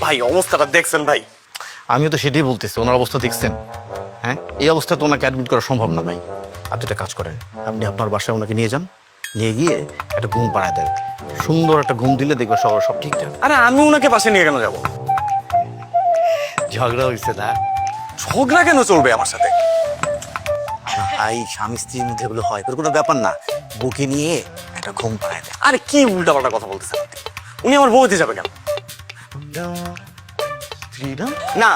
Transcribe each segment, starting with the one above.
ভাই অবস্থাটা দেখছেন ভাই? আমিও তো সেটাই বলতেছি, ওনার অবস্থা দেখছেন। হ্যাঁ, এই অবস্থায় তো ওনাকে অ্যাডমিট করা সম্ভব না ভাই। আপনি একটা কাজ করেন, আপনি আপনার বাসায় ওনাকে নিয়ে যান, নিয়ে গিয়ে একটা ঘুম পাড়ায় দেন। সুন্দর একটা ঘুম দিলে দেখবে সব ঠিকঠাক। আরে আমি ওনাকে পাশে নিয়ে কেন যাবো? ঝগড়া হয়েছে না? ঝগড়া কেন চলবে আমার সাথে? ভাই, স্বামী স্ত্রীর মধ্যে এগুলো হয়, কোনো ব্যাপার না। বুকে নিয়ে একটা ঘুম পাড়ায় দেন। আরে কি উল্টাপাল্টা কথা বলতেছেন আপনি? উনি আমার বউ হতে যাবে কেন? স্ত্রী না, না,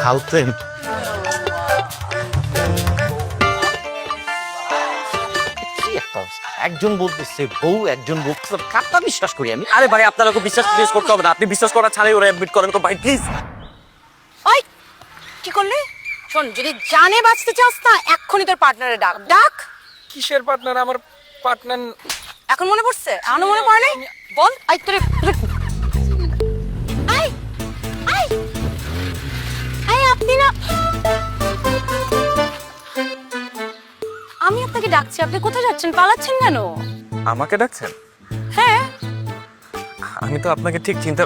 খালতেন। কি একটা অবস্থা, একজন বলতেছে বউ, একজন বলতেছে, কারটা বিশ্বাস করি আমি? আরে ভাই আপনার ওকে বিশ্বাস করতে হবে না। আপনি বিশ্বাস করা ছাড়াই ওরা অ্যাডমিট করেন তো ভাই প্লিজ। ওই কি করলি? শোন, যদি জানে বাঁচতে চাস না এক্ষুনি তোর পার্টনারে ডাক ডাক। কিসের পার্টনার? আমার পার্টনার এখন মনে পড়ছে? এখনো মনে পড়ে নাই? বল। আই তোরে আই আই আই আপনি না, আমি আপনাকে ডাকছি, আপনি কোথায় যাচ্ছেন? পালাচ্ছেন কেন? আমাকে ডাকছেন? হ্যাঁ। আমি তো আপনাকে ঠিক চিন্তা।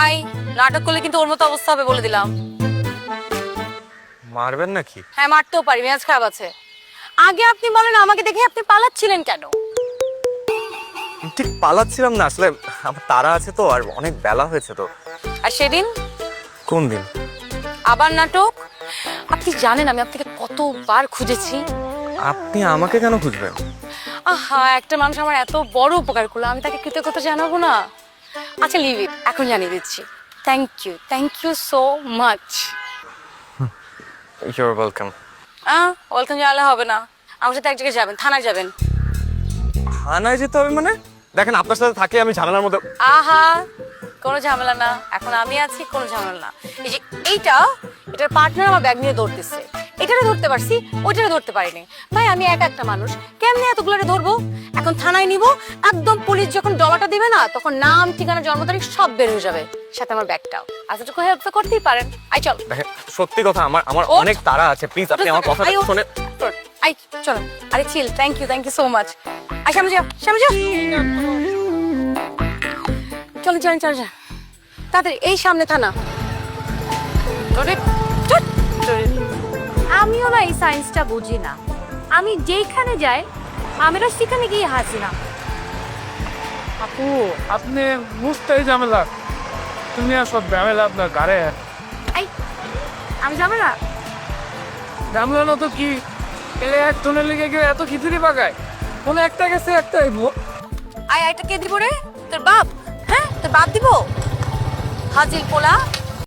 আই নাটক করলে কিন্তু ওর মতো অবস্থা হবে বলে দিলাম। মারবেন নাকি? হ্যাঁ মারতেও পারি, মেজাজ খারাপ আছে। আগে আপনি বলেন, আমাকে দেখে আপনি পালাচ্ছিলেন কেন? ঠিক পালাচ্ছিলাম না, আসলে আমার তারা আছে তো, আর অনেক বেলা হয়েছে তো। আর সেদিন কোন দিন? আবার নাটক। আপনি জানেন আমি আপনাকে কতবার খুঁজেছি। আপনি আমাকে কেন খুঁজবেন? আহা, একটা মানুষ আমার এত বড় উপকার করলো, আমি তাকে কৃতজ্ঞতা জানাবো না? আচ্ছা লিভ ইট, এখন জানিয়ে দিচ্ছি। Thank you so much. You're welcome. Welcome জানালে হবে না, আমার সাথে এক জায়গায় যাবেন, থানায় যাবেন। থানায় যেতে হবে মানে? দেখেন আপনার সাথে থাকলে আমি ঝামেলার মধ্যে। আহা, কোনো ঝামেলা না, এখন আমি আছি, কোনো ঝামেলা না। এই যে এটার পার্টনার আমার ব্যাগ নিয়ে দৌড়তেছে, এটারে ধরতে পারছি, ওইটারে ধরতে পারিনি। ভাই আমি একটা মানুষ, কেমনে এতগুলোরে ধরবো? এখন থানায় নিব, একদম পুলিশ যখন ডলাটা দিবে না, তখন নাম, ঠিকানা, জন্ম তারিখ সব বের হয়ে যাবে, সাথে আমার ব্যাগটাও। এতটুকু হেল্প তো করতেই পারেন। আই চল। দেখেন সত্যি কথা, আমার ওঠ। অনেক তাড়া আছে, প্লিজ আপনি আমার কথাটা আই, ওঠ। শুনে। আই চলো। আরে chill, thank you so much. আই সামনে যাও, সামনে যাও। চলো তাড়াতাড়ি, এই সামনে থানা। আমিও না এই সায়েন্সটা বুঝি না। আমি যেইখানে যাই আমরা সেখানে গিয়ে হাসি না। আপু, আপনি বুঝতেই ঝামেলা। তুমি আর সব ঝামেলা আপনার গাড়ে। আই আমি যাবে না। ঝামেলা না তো কি? এলে এক টনের লেগে গিয়ে এত খিচুড়ি পাকায়, কোনো একটা গেছে একটা আইবো। আইটা কে দিব রে? তোর বাপ? হ্যাঁ তোর বাপ দিব? হাজিল পোলা।